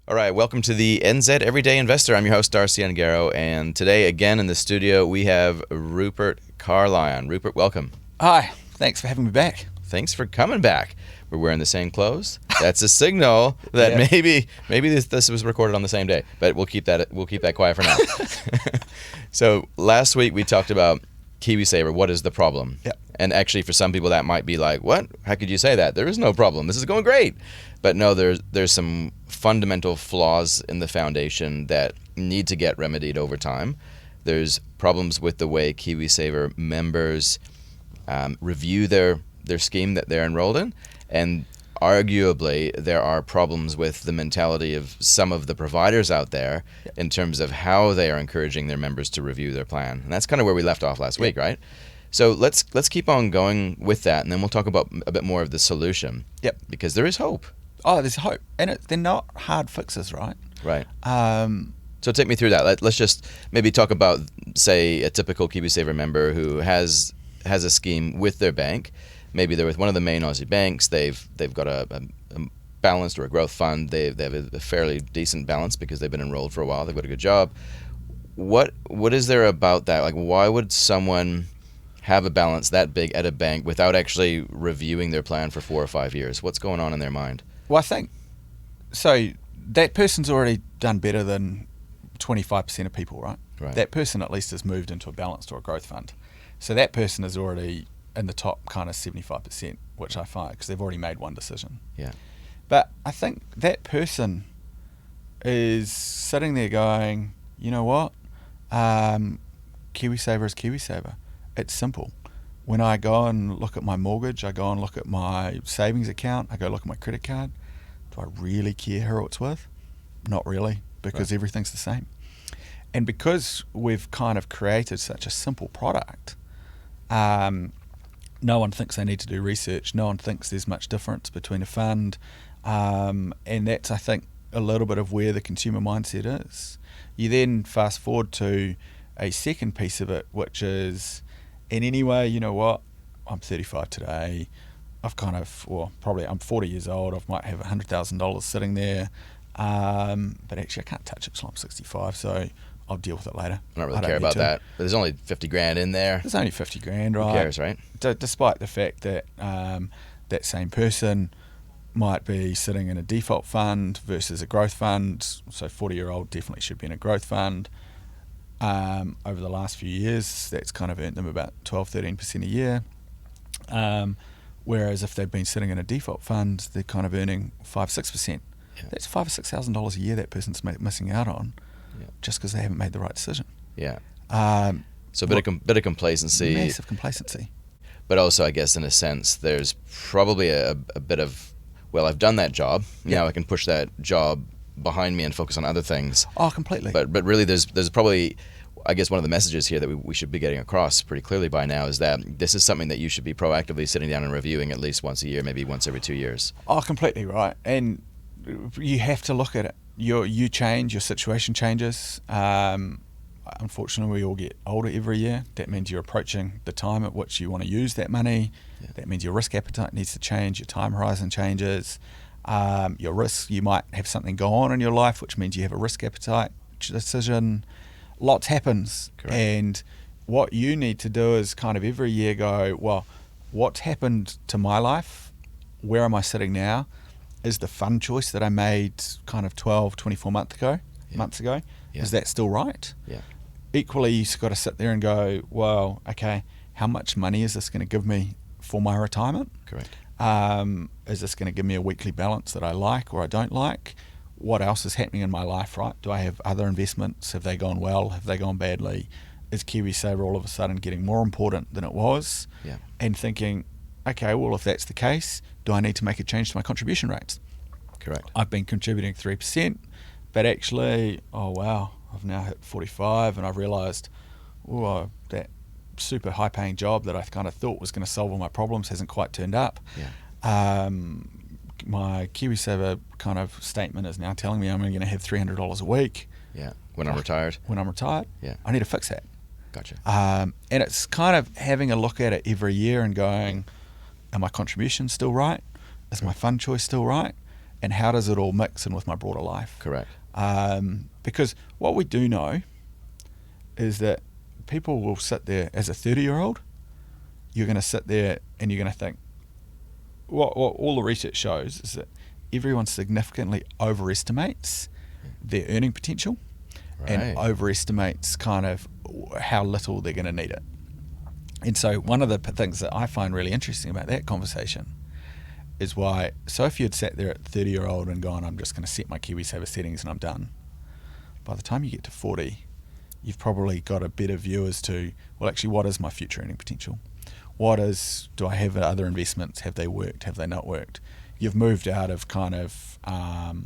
All right, welcome to the NZ Everyday Investor. I'm your host, Darcy Ungaro, and today, again in the studio, we have Rupert Carlyon. Rupert, welcome. Hi, thanks for having me back. Thanks for coming back. We're wearing the same clothes. That's a signal that Yeah. maybe this was recorded on the same day, but we'll keep that quiet for now. So last week we talked about KiwiSaver. What is the problem? Yep. And actually, for some people, that might be like, what? How could you say that? There is no problem. This is going great. But no, there's some fundamental flaws in the foundation that need to get remedied over time. There's problems with the way KiwiSaver members review their scheme that they're enrolled in, and arguably there are problems with the mentality of some of the providers out there in terms of how they are encouraging their members to review their plan. And that's kind of where we left off last week, right? So let's keep on going with that, and then we'll talk about a bit more of the solution. Yep. Because there is hope. Oh, there's hope. And they're not hard fixes, right? Right. So take me through that. Let's just maybe talk about, say, a typical KiwiSaver member who has a scheme with their bank. Maybe they're with one of the main Aussie banks. They've got a balanced or a growth fund. They have a fairly decent balance because they've been enrolled for a while. They've got a good job. What is there about that? Like, why would someone have a balance that big at a bank without actually reviewing their plan for 4 or 5 years? What's going on in their mind? Well, I think, so that person's already done better than 25% of people, right? Right. That person at least has moved into a balanced or a growth fund. So that person is already in the top kind of 75%, which I find, because they've already made one decision. Yeah. But I think that person is sitting there going, you know what? KiwiSaver is KiwiSaver. It's simple. When I go and look at my mortgage, I go and look at my savings account, I go look at my credit card, do I really care who it's with? Not really, because everything's the same. And because we've kind of created such a simple product, no one thinks they need to do research. No one thinks there's much difference between a fund. And that's, I think, a little bit of where the consumer mindset is. You then fast forward to a second piece of it, which is, and anyway, you know what? I'm 35 today. I'm 40 years old. I might have $100,000 sitting there. But actually, I can't touch it until I'm 65, so I'll deal with it later. I don't really care about that. But there's only 50 grand in there. There's only 50 grand, right? Who cares, right? Despite the fact that that same person might be sitting in a default fund versus a growth fund. So 40-year-old definitely should be in a growth fund. Over the last few years, that's kind of earned them about 12-13% a year. Whereas if they've been sitting in a default fund, they're kind of earning 5-6%. Yeah. That's $5,000 or $6,000 a year that person's missing out on, just because they haven't made the right decision. Yeah. So a bit of complacency. Massive complacency. But also, I guess, in a sense, there's probably a bit of, well, I've done that job. Now I can push that job behind me and focus on other things. Oh, completely. But really, there's probably, I guess, one of the messages here that we should be getting across pretty clearly by now is that this is something that you should be proactively sitting down and reviewing at least once a year, maybe once every 2 years. Oh, completely right. And you have to look at it. You change, your situation changes. Unfortunately, we all get older every year. That means you're approaching the time at which you want to use that money. Yeah. That means your risk appetite needs to change, your time horizon changes. Your risk, you might have something go on in your life, which means you have a risk appetite decision. Lots happens. Correct. And what you need to do is kind of every year go, well, what's happened to my life? Where am I sitting now? Is the fund choice that I made kind of 12, 24 months ago, is that still right? Yeah. Equally, you've got to sit there and go, well, okay, how much money is this going to give me for my retirement? Correct. Is this going to give me a weekly balance that I like or I don't like? What else is happening in my life, right? Do I have other investments? Have they gone well? Have they gone badly? Is KiwiSaver all of a sudden getting more important than it was? Yeah. And thinking, okay, well, if that's the case, do I need to make a change to my contribution rates? Correct. I've been contributing 3%, but actually, oh wow, I've now hit 45 and I've realised, that super high paying job that I kind of thought was going to solve all my problems hasn't quite turned up. Yeah. My KiwiSaver kind of statement is now telling me I'm only going to have $300 a week. Yeah. When I'm retired. Yeah. I need to fix that. Gotcha. And it's kind of having a look at it every year and going, are my contributions still right? Is my fund choice still right? and how does it all mix in with my broader life? Correct. Because what we do know is that people will sit there as a 30-year-old. You're going to sit there and you're going to think, what all the research shows is that everyone significantly overestimates their earning potential and overestimates kind of how little they're going to need it. And so one of the things that I find really interesting about that conversation is why, so if you'd sat there at 30-year-old and gone, I'm just going to set my KiwiSaver settings and I'm done, by the time you get to 40, you've probably got a better view as to, well, actually, what is my future earning potential? Do I have other investments? Have they worked? Have they not worked? You've moved out of kind of...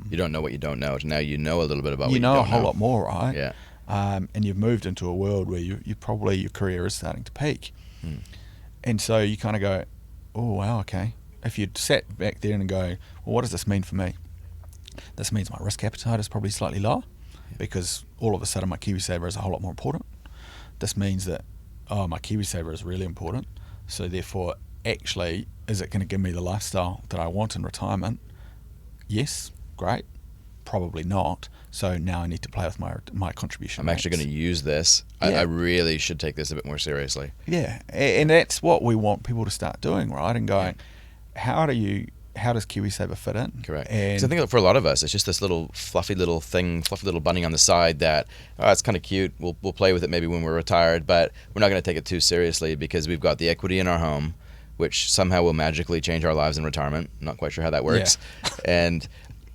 you don't know what you don't know. Now you know a little bit about what you know don't a whole know. lot more, right? Yeah. And you've moved into a world where you probably, your career is starting to peak. And so you kind of go, oh, wow, okay. If you'd sat back there and go, well, what does this mean for me? This means my risk appetite is probably slightly lower because all of a sudden my KiwiSaver is a whole lot more important. This means that, my KiwiSaver is really important. So therefore, actually, is it going to give me the lifestyle that I want in retirement? Yes, great. Probably not. So now I need to play with my contribution. I'm actually going to use this. I really should take this a bit more seriously. Yeah, and that's what we want people to start doing, right? And going, how does KiwiSaver fit in? Correct. And Because I think for a lot of us, it's just this little fluffy little bunny on the side that, it's kind of cute. We'll play with it maybe when we're retired, but we're not going to take it too seriously because we've got the equity in our home, which somehow will magically change our lives in retirement. Not quite sure how that works. And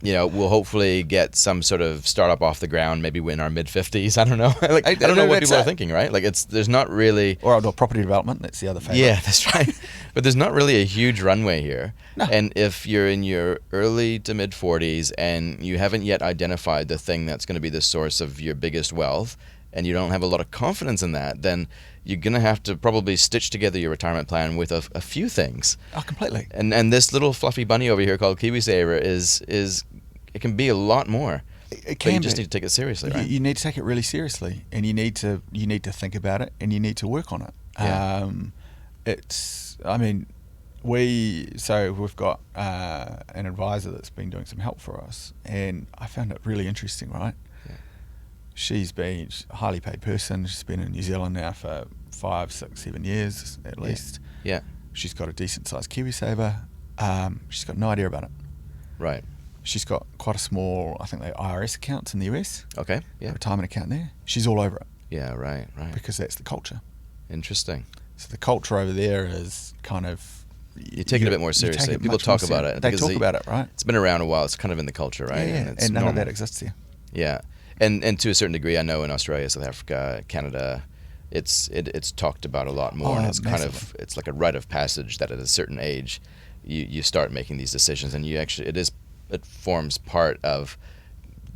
we'll hopefully get some sort of startup off the ground, maybe in our mid-50s. I don't know. I don't know what people are thinking, right? Like there's not really... Or I'll do property development, that's the other favorite. Yeah, that's right. But there's not really a huge runway here. No. And if you're in your early to mid-40s and you haven't yet identified the thing that's going to be the source of your biggest wealth, and you don't have a lot of confidence in that, then you're going to have to probably stitch together your retirement plan with a few things. Oh, completely. And this little fluffy bunny over here called KiwiSaver is it can be a lot more. It can. But you just need to take it seriously, right? You need to take it really seriously, and you need to think about it, and you need to work on it. Yeah. We've got an advisor that's been doing some help for us, and I found it really interesting, right? She's a highly paid person. She's been in New Zealand now for 5, 6, 7 years at least. Yeah. She's got a decent sized KiwiSaver. She's got no idea about it. Right. She's got quite a small, I think they're IRS accounts in the US. Okay. Yeah. A retirement account there. She's all over it. Yeah. Right. Because that's the culture. Interesting. So the culture over there is kind of... You take it a bit more seriously. People talk about it. They talk about it, right? It's been around a while. It's kind of in the culture, right? Yeah. And none of that exists here. Yeah. And to a certain degree, I know in Australia, South Africa, Canada, it's talked about a lot more, and it's massively. kind of, it's like a rite of passage that at a certain age, you start making these decisions, and it forms part of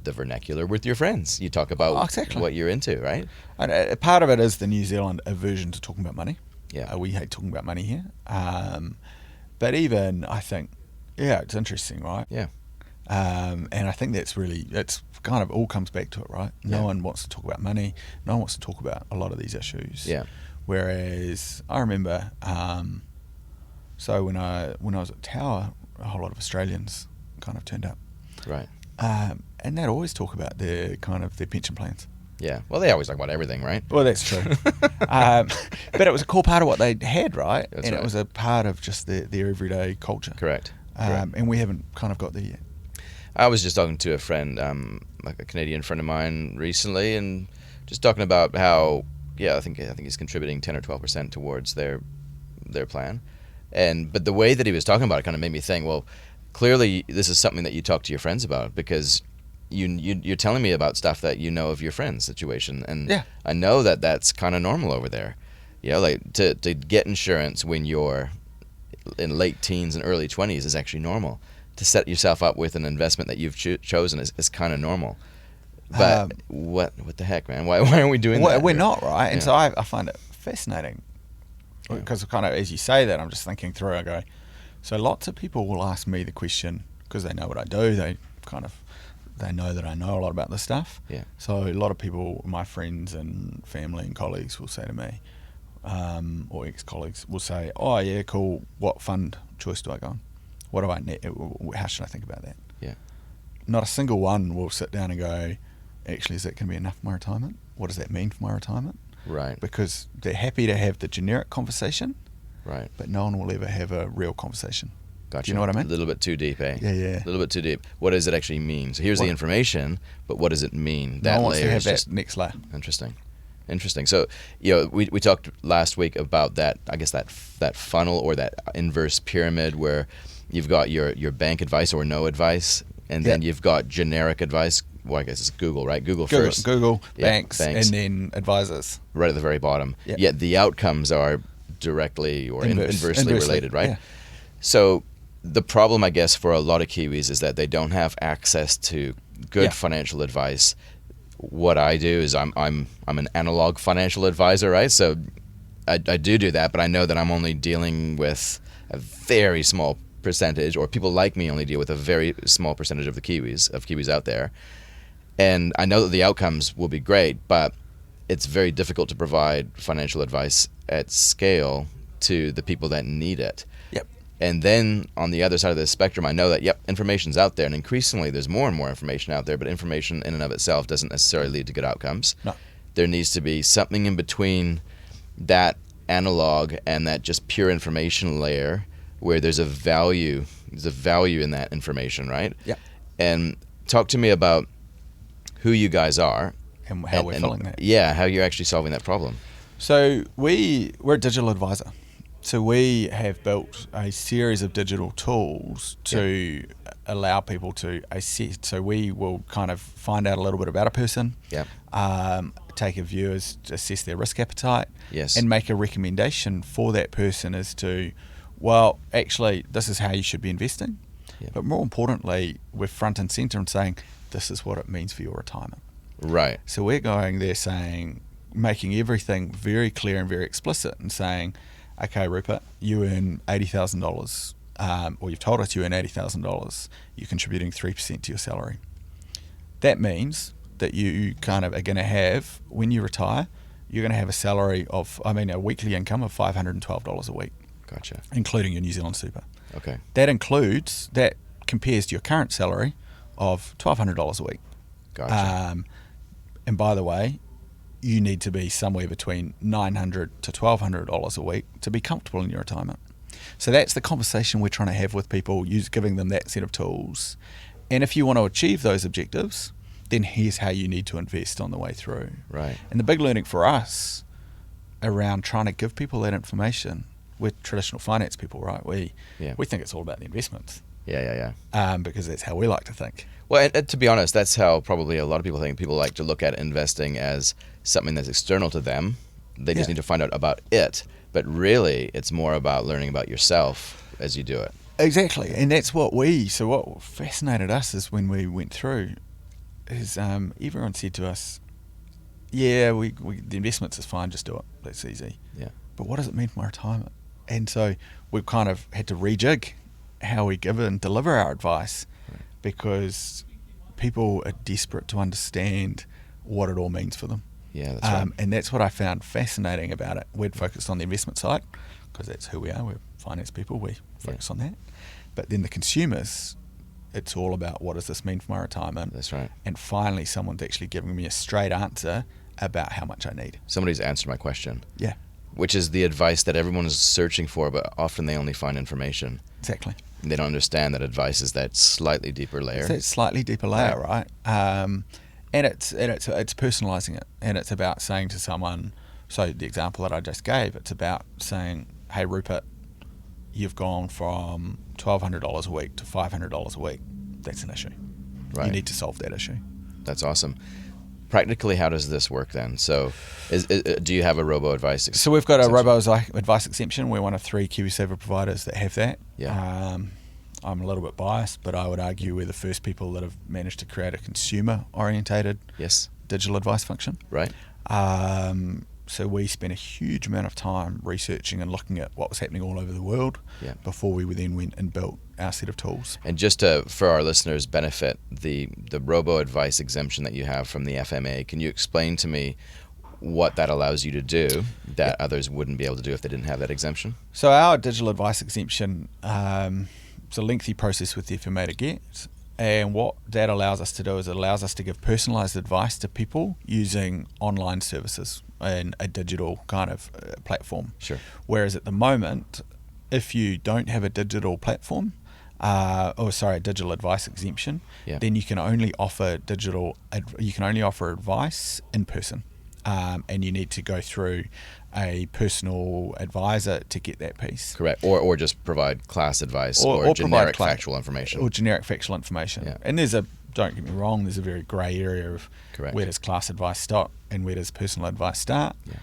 the vernacular with your friends. You talk about exactly. what you're into, right? And part of it is the New Zealand aversion to talking about money. Yeah, we hate talking about money here. But even I think, it's interesting, right? Yeah. And I think it's kind of all comes back to it, right? No one wants to talk about money. No one wants to talk about a lot of these issues. Yeah. Whereas I remember, so when I was at Tower, a whole lot of Australians kind of turned up. Right. And they'd always talk about their pension plans. Yeah. Well, they always talk about everything, right? Well, that's true. But it was a core part of what they had, right? That's and right. It was a part of just their everyday culture. Correct. And we haven't kind of got there yet. I was just talking to a friend, like a Canadian friend of mine recently, and just talking about how, I think he's contributing 10 or 12% towards their plan. But the way that he was talking about it kind of made me think, well, clearly this is something that you talk to your friends about, because you're telling me about stuff that you know of your friend's situation, and I know that that's kind of normal over there. Like to get insurance when you're in late teens and early 20s is actually normal. To set yourself up with an investment that you've chosen is kind of normal. But what the heck, man? Why aren't we doing that? We're not, right? And so I find it fascinating, because kind of as you say that, I'm just thinking through. I go, so lots of people will ask me the question because they know what I do. They know that I know a lot about this stuff. Yeah. So a lot of people, my friends and family and colleagues, will say to me, or ex-colleagues will say, "Oh yeah, cool. What fund choice do I go on?" What do I need? How should I think about that? Yeah. Not a single one will sit down and go, actually, is that going to be enough for my retirement? What does that mean for my retirement? Right. Because they're happy to have the generic conversation, Right. but no one will ever have a real conversation. Gotcha. Do you know what I mean? A little bit too deep, eh? Yeah, yeah. A little bit too deep. What does it actually mean? So here's the information, but what does it mean? No one wants to layer have is that just next layer. interesting. So, we talked last week about that, I guess that funnel or that inverse pyramid where you've got your bank advice or no advice, and then you've got generic advice. Well, I guess it's Google, right? Google first. Google, Yeah, banks, and then advisors. Right at the very bottom. Yeah. Yet the outcomes are directly or inversely related, right? Yeah. So the problem, I guess, for a lot of Kiwis is that they don't have access to good financial advice. What I do is I'm an analog financial advisor, right? So I do that, but I know that I'm only dealing with a very small percentage, or people like me only deal with a very small percentage of the Kiwis out there. And I know that the outcomes will be great, but it's very difficult to provide financial advice at scale to the people that need it. Yep. And then on the other side of the spectrum, I know that, information's out there, and increasingly there's more and more information out there, but information in and of itself doesn't necessarily lead to good outcomes. No. There needs to be something in between that analog and that just pure information layer where there's a value in that information, right? Yep. And talk to me about who you guys are. And how we're filling that. Yeah, how you're actually solving that problem. So we're a digital advisor. So we have built a series of digital tools to allow people to assess. So we will kind of find out a little bit about a person, take a view as to assess their risk appetite, and make a recommendation for that person as to, well, actually, this is how you should be investing. Yeah. But more importantly, we're front and center and saying, this is what it means for your retirement. Right. So we're going there saying, making everything very clear and very explicit and saying, okay, Rupert, you earn $80,000, or you've told us you earn $80,000, you're contributing 3% to your salary. That means that you kind of are going to have, when you retire, you're going to have a salary of, a weekly income of $512 a week. Gotcha. Including your New Zealand super. Okay. That compares to your current salary of $1,200 a week. Gotcha. And by the way, you need to be somewhere between $900 to $1,200 a week to be comfortable in your retirement. So that's the conversation we're trying to have with people, giving them that set of tools. And if you want to achieve those objectives, then here's how you need to invest on the way through. Right. And the big learning for us around trying to give people that information, we're traditional finance people, right? We think it's all about the investments. Yeah. Because that's how we like to think. Well, and to be honest, that's how probably a lot of people think. People like to look at investing as something that's external to them. They just need to find out about it. But really, it's more about learning about yourself as you do it. Exactly. And that's what what fascinated us is when we went through is everyone said to us, the investments is fine, just do it. That's easy. Yeah. But what does it mean for my retirement? And so we've kind of had to rejig how we give and deliver our advice, because people are desperate to understand what it all means for them. Yeah, that's right. And that's what I found fascinating about it. We'd focused on the investment side because that's who we are. We're finance people. We focus on that. But then the consumers, it's all about what does this mean for my retirement? That's right. And finally, someone's actually giving me a straight answer about how much I need. Somebody's answered my question. Yeah. Which is the advice that everyone is searching for, but often they only find information. Exactly. They don't understand that advice is that slightly deeper layer. It's that slightly deeper layer, right? And it's personalising it, and it's about saying to someone. So the example that I just gave, it's about saying, "Hey, Rupert, you've gone from $1,200 a week to $500 a week. That's an issue. Right. You need to solve that issue." That's awesome. Practically, how does this work then? So, do you have a robo-advice exemption? So we've got a robo-advice exemption. We're one of 3 KiwiSaver providers that have that. Yeah. I'm a little bit biased, but I would argue we're the first people that have managed to create a consumer-orientated digital advice function. Right. So we spent a huge amount of time researching and looking at what was happening all over the world before we then went and built our set of tools. And just for our listeners' benefit, the robo-advice exemption that you have from the FMA, can you explain to me what that allows you to do that others wouldn't be able to do if they didn't have that exemption? So our digital advice exemption it's a lengthy process with the FMA to get. And what that allows us to do is it allows us to give personalised advice to people using online services and a digital kind of platform. Sure. Whereas at the moment, if you don't have a digital platform, a digital advice exemption, then you can only offer advice in person, and you need to go through a personal advisor to get that piece. Correct. Or just provide class advice or generic factual information. Yeah. And don't get me wrong, there's a very grey area of where does class advice stop and where does personal advice start. Yeah.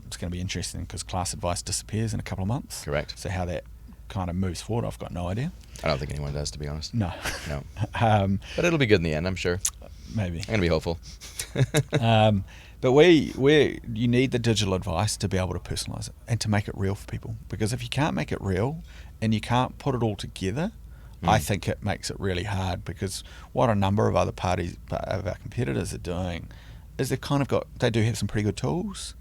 It's going to be interesting because class advice disappears in a couple of months. Correct. So how that kind of moves forward, I've got no idea. I don't think anyone does, to be honest. No. But it'll be good in the end, I'm sure. Maybe. I'm going to be hopeful. But you need the digital advice to be able to personalise it and to make it real for people. Because if you can't make it real and you can't put it all together, I think it makes it really hard. Because what a number of other parties of our competitors are doing is they do have some pretty good tools,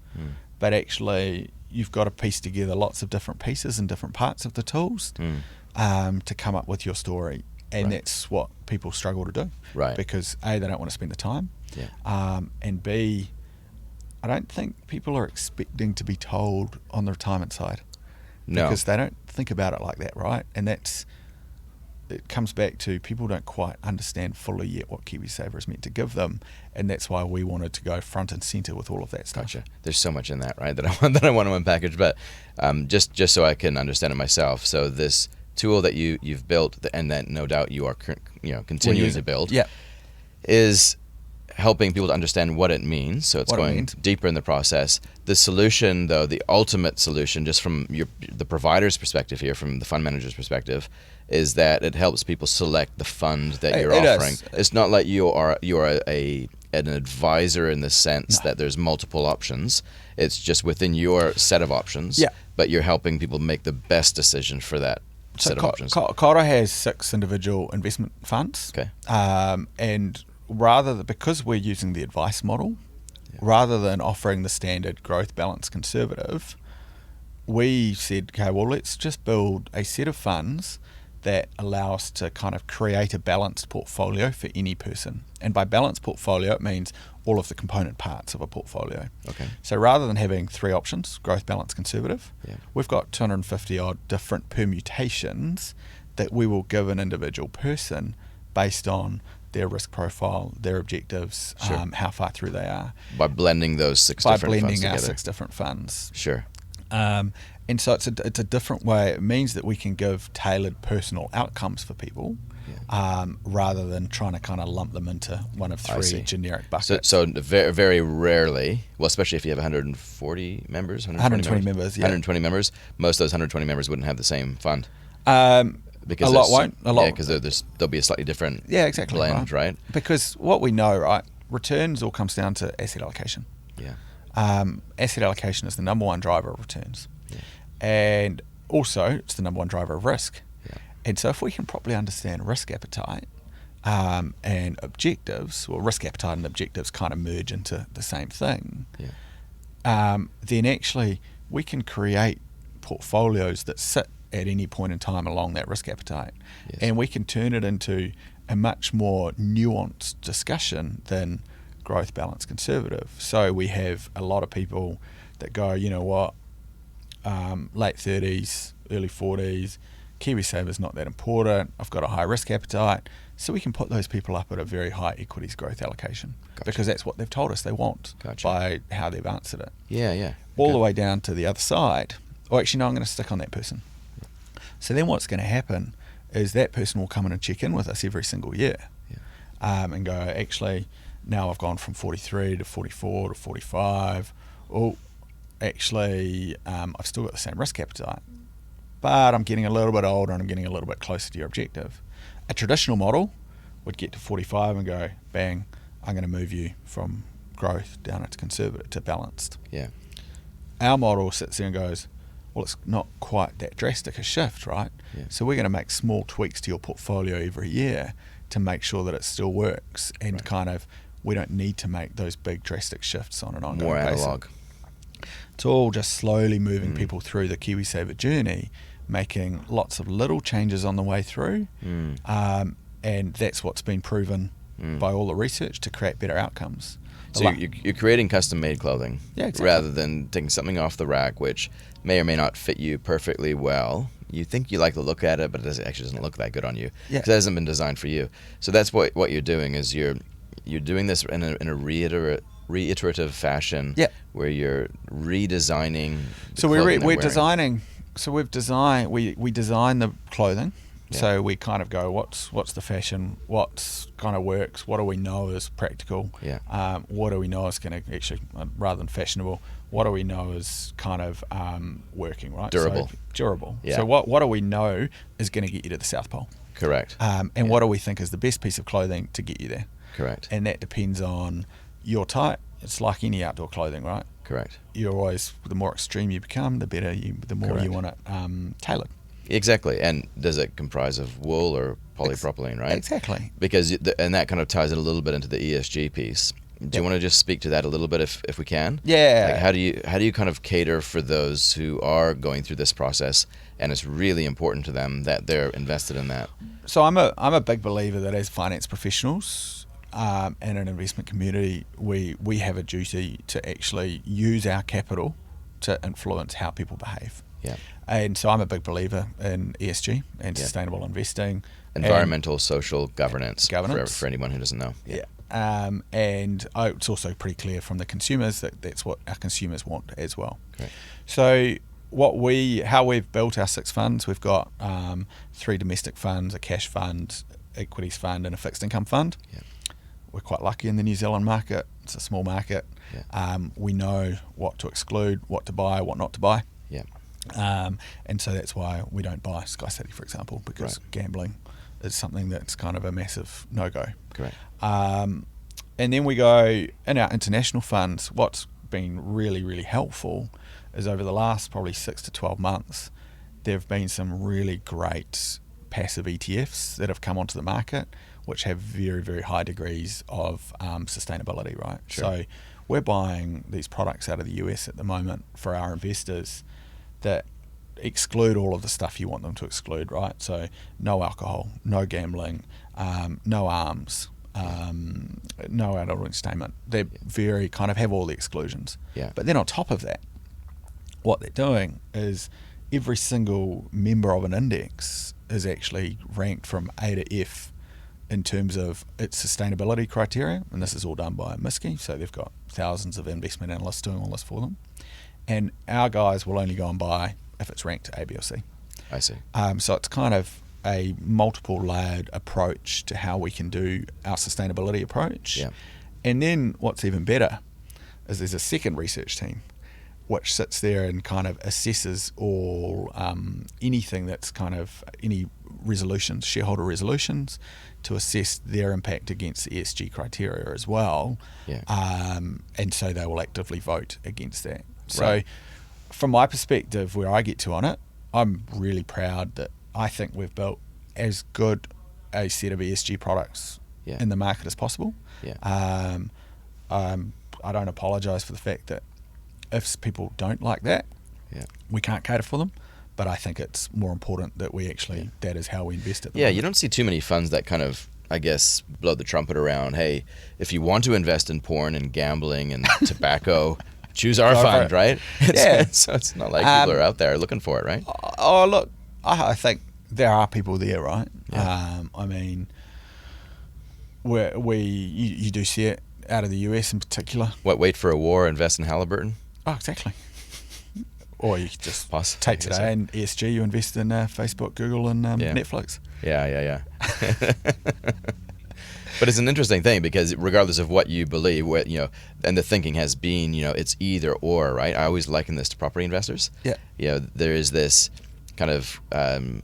but actually you've got to piece together lots of different pieces and different parts of the tools to come up with your story. And that's what people struggle to do. Right. Because A, they don't want to spend the time. Yeah. And B, I don't think people are expecting to be told on the retirement side. No. Because they don't think about it like that, right? And it comes back to people don't quite understand fully yet what KiwiSaver is meant to give them, and that's why we wanted to go front and centre with all of that stuff. Gotcha. There's so much in that, right, that I want to unpackage, but just so I can understand it myself. So this tool that you've built, and that no doubt you are continuing to build, is helping people to understand what it means. So it's going deeper in the process. The solution, though, the ultimate solution, just from the provider's perspective here, from the fund manager's perspective, is that it helps people select the fund that you're offering. It's not like you are an advisor in the sense that there's multiple options. It's just within your set of options, but you're helping people make the best decision for that set of options. Koura has 6 individual investment funds. Okay. And because we're using the advice model, rather than offering the standard growth balance conservative, we said, okay, well, let's just build a set of funds that allow us to kind of create a balanced portfolio for any person. And by balanced portfolio, it means all of the component parts of a portfolio. Okay. So rather than having 3 options, growth, balance, conservative, we've got 250 odd different permutations that we will give an individual person based on their risk profile, their objectives, how far through they are. By blending those 6 different funds together. By blending our 6 different funds. Sure. And so it's a different way. It means that we can give tailored personal outcomes for people, rather than trying to kind of lump them into one of 3 generic buckets. So very, very rarely, well, especially if you have 140 members, 120 members, 120 members, most of those 120 members wouldn't have the same fund. Because a lot won't. Because there'll be a slightly different blend, right? Because what we know, right, returns all comes down to asset allocation. Yeah. Asset allocation is the number one driver of returns. Yeah. And also, it's the number one driver of risk. Yeah. And so if we can properly understand risk appetite and objectives, well, risk appetite and objectives kind of merge into the same thing, then actually we can create portfolios that sit at any point in time along that risk appetite. Yes. And we can turn it into a much more nuanced discussion than growth, balance, conservative. So we have a lot of people that go, you know what, late 30s, early 40s, KiwiSaver's not that important, I've got a high risk appetite. So we can put those people up at a very high equities growth allocation. Gotcha. Because that's what they've told us they want by how they've answered it. Yeah. All the way down to the other side. Oh, actually, no, I'm going to stick on that person. So then what's going to happen is that person will come in and check in with us every single year, and go, actually, now I've gone from 43 to 44 to 45. Oh, actually, I've still got the same risk appetite, but I'm getting a little bit older and I'm getting a little bit closer to your objective. A traditional model would get to 45 and go, bang, I'm going to move you from growth down into conservative to balanced. Yeah. Our model sits there and goes, well, it's not quite that drastic a shift, right? Yeah. So we're going to make small tweaks to your portfolio every year to make sure that it still works, and kind of we don't need to make those big drastic shifts on an ongoing basis. More analog. It's all just slowly moving people through the KiwiSaver journey, making lots of little changes on the way through, and that's what's been proven by all the research to create better outcomes. So you're creating custom-made clothing, Yeah, exactly. rather than taking something off the rack, which may or may not fit you perfectly well. You think you like the look at it, but it actually doesn't look that good on you because it hasn't been designed for you. So that's what you're doing is you're doing this in a reiterative fashion, where you're redesigning. So we're designing. So we design the clothing. Yeah. So we kind of go, what's the fashion? What's kind of works? What do we know is practical? Yeah. What do we know is going to actually, rather than fashionable, what do we know is kind of working, right? Durable. So, durable. Yeah. So what do we know is going to get you to the South Pole? Correct. And what do we think is the best piece of clothing to get you there? Correct. And that depends on your type. It's like any outdoor clothing, right? Correct. You're always, the more extreme you become, the more you want it tailored. Exactly. And does it comprise of wool or polypropylene, right? Exactly. Because and that kind of ties it a little bit into the ESG piece. Do you want to just speak to that a little bit if we can? Yeah. Like how do you kind of cater for those who are going through this process and it's really important to them that they're invested in that? So I'm a big believer that as finance professionals and an investment community, we have a duty to actually use our capital to influence how people behave. Yeah. And so I'm a big believer in ESG and sustainable investing. Environmental, social governance. Governance. For anyone who doesn't know. Yeah. And it's also pretty clear from the consumers that that's what our consumers want as well. Okay. So how we've built our 6 funds, we've got 3 domestic funds, a cash fund, equities fund, and a fixed income fund. Yeah. We're quite lucky in the New Zealand market. It's a small market. Yeah. We know what to exclude, what to buy, what not to buy. Yeah. And so that's why we don't buy Sky City, for example, because gambling is something that's kind of a massive no-go. Correct. And then we go in our international funds. What's been really, really helpful is over the last probably 6 to 12 months, there have been some really great passive ETFs that have come onto the market, which have very, very high degrees of sustainability, right? Sure. So we're buying these products out of the US at the moment for our investors that exclude all of the stuff you want them to exclude, right? So no alcohol, no gambling, no arms, no adult entertainment. They very kind of have all the exclusions. Yeah. But then on top of that, what they're doing is every single member of an index is actually ranked from A to F in terms of its sustainability criteria, and this is all done by Miski, so they've got thousands of investment analysts doing all this for them. And our guys will only go and buy if it's ranked A, B, or C. I see. So it's kind of a multiple layered approach to how we can do our sustainability approach. Yeah. And then what's even better is there's a second research team which sits there and kind of assesses all anything that's kind of any resolutions, shareholder resolutions, to assess their impact against the ESG criteria as well. Yeah. And so they will actively vote against that. So Right. from my perspective, where I get to on it, I'm really proud that I think we've built as good a set of ESG products in the market as possible. Yeah. I don't apologise for the fact that if people don't like that, we can't cater for them. But I think it's more important that we actually, that is how we invest it. Yeah, you don't see too many funds that kind of, I guess, blow the trumpet around. Hey, if you want to invest in porn and gambling and tobacco, choose our fund, right? So it's not like people are out there looking for it, right? Oh, look, I think there are people there, right? Yeah. I mean, you do see it out of the US in particular. What, wait for a war, invest in Halliburton? Oh, exactly. Or you could just Plus, take today and ESG, you invest in Facebook, Google, and Netflix. Yeah. But it's an interesting thing because regardless of what you believe, and the thinking has been, it's either or, right? I always liken this to property investors. Yeah. There is this kind of growing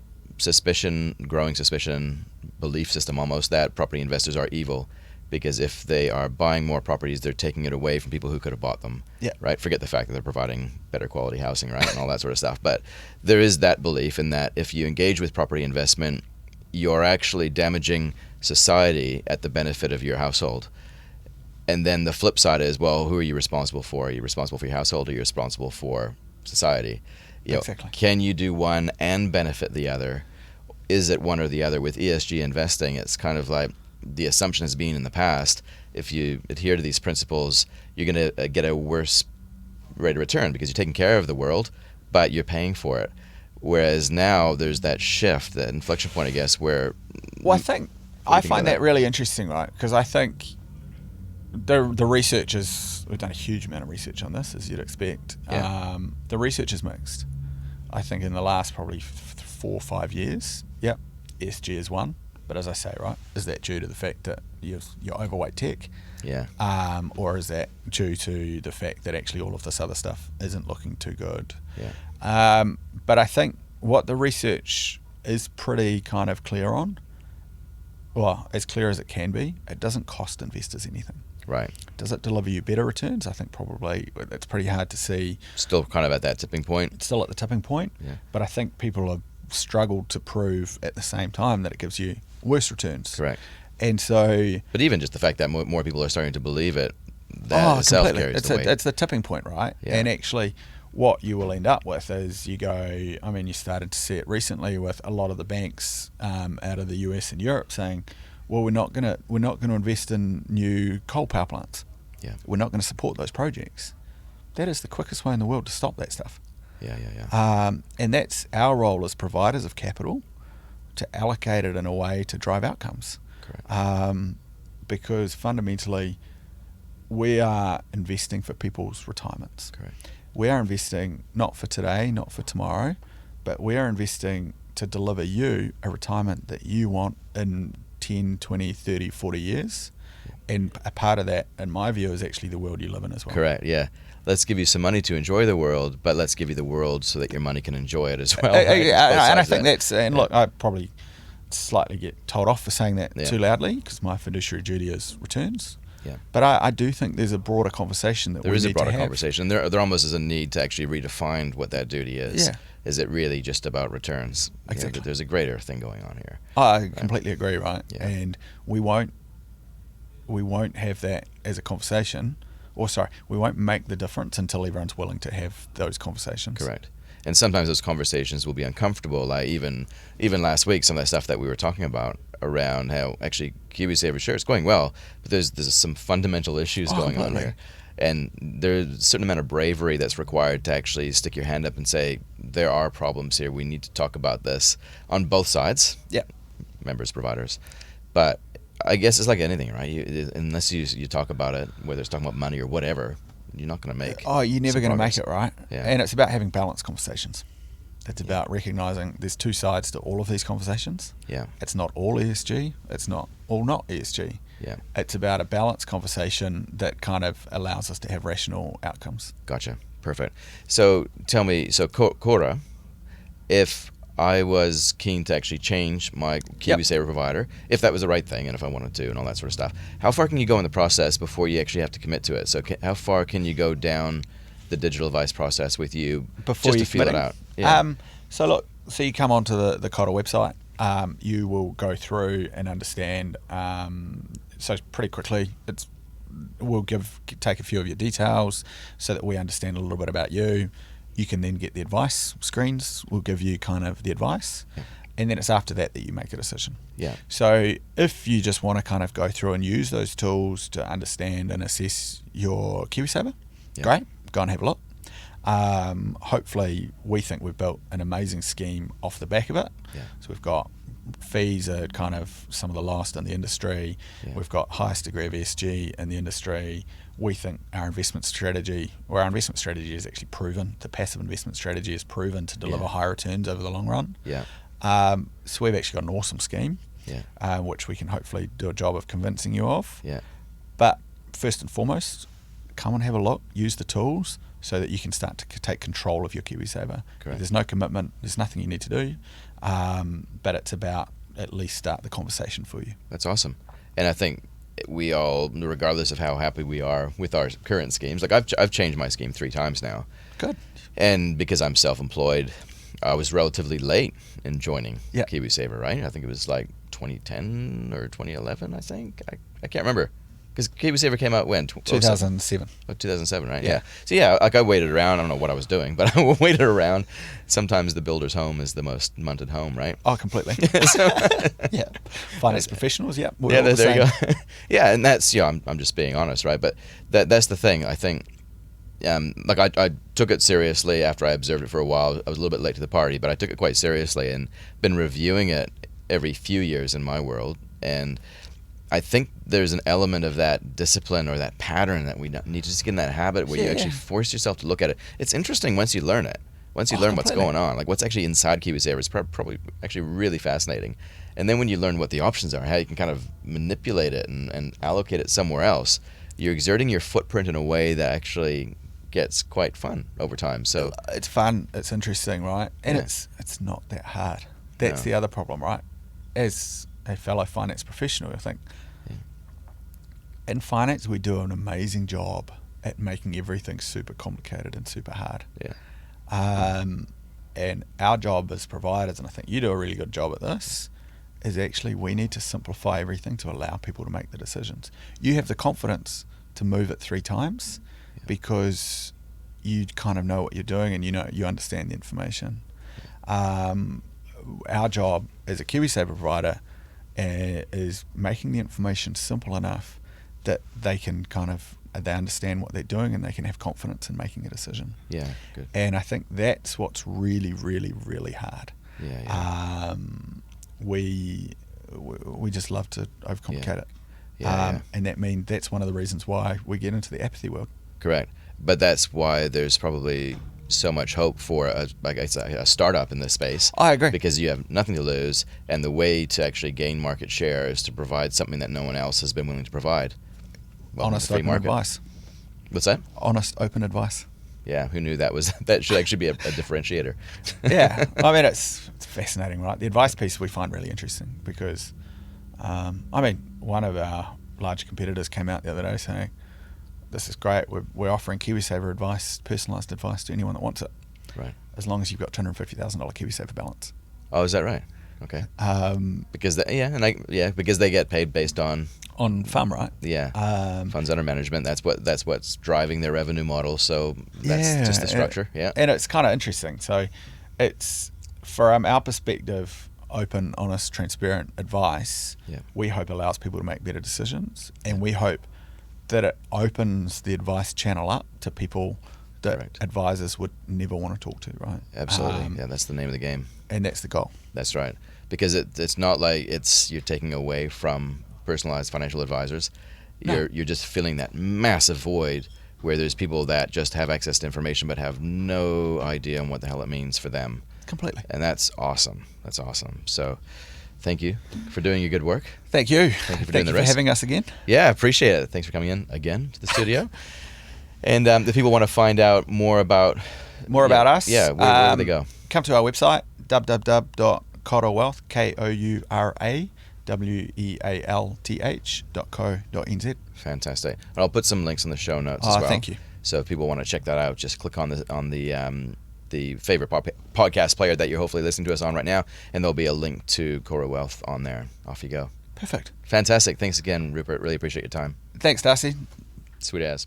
suspicion, belief system almost that property investors are evil. Because if they are buying more properties, they're taking it away from people who could have bought them. Yeah. Right? Forget the fact that they're providing better quality housing, right? And all that sort of stuff. But there is that belief in that if you engage with property investment, you're actually damaging society at the benefit of your household. And then the flip side is, well, who are you responsible for? Are you responsible for your household or are you responsible for society? Exactly. Can you do one and benefit the other? Is it one or the other? With ESG investing, it's kind of like the assumption has been in the past, if you adhere to these principles, you're going to get a worse rate of return because you're taking care of the world, but you're paying for it. Whereas now there's that shift, that inflection point, I guess, where... Well, I find that really interesting, right? Because I think the research is... We've done a huge amount of research on this, as you'd expect. Yeah. The research is mixed. I think in the last probably 4 or 5 years, ESG is one. But as I say, right, is that due to the fact that you're overweight tech? Yeah. Or is that due to the fact that actually all of this other stuff isn't looking too good? Yeah. But I think what the research is pretty kind of clear on, well, as clear as it can be, it doesn't cost investors anything. Right. Does it deliver you better returns? I think probably it's pretty hard to see. Still kind of at that tipping point. It's still at the tipping point. Yeah. But I think people have struggled to prove at the same time that it gives you worse returns. Correct. And so... But even just the fact that more people are starting to believe it, that itself completely. carries the weight. It's the tipping point, right? Yeah. And actually, what you will end up with is you started to see it recently with a lot of the banks out of the US and Europe saying, well, we're not going to invest in new coal power plants. Yeah. We're not going to support those projects. That is the quickest way in the world to stop that stuff. Yeah. And that's our role as providers of capital, to allocate it in a way to drive outcomes. Correct. Because fundamentally, we are investing for people's retirements. Correct. We are investing not for today, not for tomorrow, but we are investing to deliver you a retirement that you want in 10, 20, 30, 40 years. And a part of that, in my view, is actually the world you live in as well. Correct, yeah. Let's give you some money to enjoy the world, but let's give you the world so that your money can enjoy it as well. Right? And I think that's, and look, I probably slightly get told off for saying that too loudly, because my fiduciary duty is returns. Yeah. But I do think there's a broader conversation that we need to have. There is a broader conversation. There almost is a need to actually redefine what that duty is. Yeah. Is it really just about returns? Exactly. There's a greater thing going on here. I completely agree, right? Yeah. And we won't have that as a conversation, we won't make the difference until everyone's willing to have those conversations. Correct. And sometimes those conversations will be uncomfortable. Like even last week, some of that stuff that we were talking about around how actually KiwiSaver, sure, it's going well, but there's some fundamental issues going on here. And there's a certain amount of bravery that's required to actually stick your hand up and say, there are problems here. We need to talk about this on both sides. Yeah. Members, providers. But I guess it's like anything, right? Unless you talk about it, whether it's talking about money or whatever, you're not going to make. You're never going to make it, right? Yeah. And it's about having balanced conversations. It's about recognizing there's two sides to all of these conversations. Yeah. It's not all ESG. It's not all not ESG. Yeah. It's about a balanced conversation that kind of allows us to have rational outcomes. Gotcha. Perfect. So tell me, Koura, if I was keen to actually change my KiwiSaver provider, if that was the right thing and if I wanted to and all that sort of stuff, how far can you go in the process before you actually have to commit to it? So how far can you go down the digital advice process with you before just you to feel it out? Yeah. So you come onto the Koura website, you will go through and understand, so pretty quickly, we'll take a few of your details so that we understand a little bit about you. You can then get the advice screens. We'll give you kind of the advice. Yeah. And then it's after that you make a decision. Yeah. So if you just want to kind of go through and use those tools to understand and assess your KiwiSaver, great, go and have a look. Hopefully we think we've built an amazing scheme off the back of it. Yeah. So we've got fees are kind of some of the lowest in the industry. Yeah. We've got highest degree of ESG in the industry. We think our investment strategy is actually proven. The passive investment strategy is proven to deliver high returns over the long run. Yeah. So we've actually got an awesome scheme, which we can hopefully do a job of convincing you of. Yeah. But first and foremost, come and have a look, use the tools so that you can start to take control of your KiwiSaver. Correct. There's no commitment, there's nothing you need to do, but it's about at least start the conversation for you. That's awesome. And I think we all, regardless of how happy we are with our current schemes, like I've changed my scheme 3 times now. Good. And because I'm self-employed, I was relatively late in joining KiwiSaver, right? I think it was like 2010 or 2011, I think. I can't remember. Because KiwiSaver came out when? 2007. Oh, 2007, right? Yeah. So yeah, like I waited around. I don't know what I was doing, but I waited around. Sometimes the builder's home is the most munted home, right? Oh, completely. So, Yeah. Finance professionals, yeah. We're yeah, all the there you same. go. Yeah, and that's, I'm just being honest, right? But that's the thing. I think, like I took it seriously after I observed it for a while. I was a little bit late to the party, but I took it quite seriously and been reviewing it every few years in my world. And I think there's an element of that discipline or that pattern that we need to just get in that habit where you actually force yourself to look at it. It's interesting once you learn it. Once you learn what's going on, like what's actually inside KiwiSaver is probably actually really fascinating. And then when you learn what the options are, how you can kind of manipulate it and allocate it somewhere else, you're exerting your footprint in a way that actually gets quite fun over time. So it's fun, it's interesting, right? And it's not that hard. That's the other problem, right? As a fellow finance professional, I think in finance we do an amazing job at making everything super complicated and super hard. And our job as providers, and I think you do a really good job at this, is actually we need to simplify everything to allow people to make the decisions. You have the confidence to move it 3 times because you kind of know what you're doing and you understand the information. Our job as a KiwiSaver provider is making the information simple enough that they can they understand what they're doing and they can have confidence in making a decision. Yeah, good. And I think that's what's really, really, really hard. We just love to overcomplicate it. And that's one of the reasons why we get into the apathy world. Correct. But that's why there's probably so much hope for a startup in this space. I agree. Because you have nothing to lose, and the way to actually gain market share is to provide something that no one else has been willing to provide. Honest, open advice. What's that? Honest, open advice. Yeah, who knew that should actually be a differentiator. Yeah, I mean it's fascinating, right? The advice piece we find really interesting because, one of our large competitors came out the other day saying, "This is great. We're offering KiwiSaver advice, personalised advice to anyone that wants it, right? As long as you've got $250,000 KiwiSaver balance." Oh, is that right? Okay. Because they get paid based on FUM, right? Yeah. Funds under management. That's what's driving their revenue model. So that's just the structure. And it's kind of interesting. So it's from our perspective, open, honest, transparent advice. We hope allows people to make better decisions, and we hope that it opens the advice channel up to people that advisors would never want to talk to, right? Absolutely. That's the name of the game. And that's the goal. That's right. Because it's not like you're taking away from personalized financial advisors. You're just filling that massive void where there's people that just have access to information but have no idea on what the hell it means for them. Completely. And that's awesome. That's awesome. So thank you for doing your good work. Thank you. Thank you for Thank you for having us again. Yeah, appreciate it. Thanks for coming in again to the studio. And if people want to find out more about us, where do they go? Come to our website, www.Koura Wealth, KOURAWEALTH.co.nz. Fantastic. And I'll put some links in the show notes as well. Thank you. So if people want to check that out, just click on the favorite podcast player that you're hopefully listening to us on right now, and there'll be a link to Koura Wealth on there. Off you go. Perfect. Fantastic. Thanks again, Rupert. Really appreciate your time. Thanks, Darcy. Sweet as.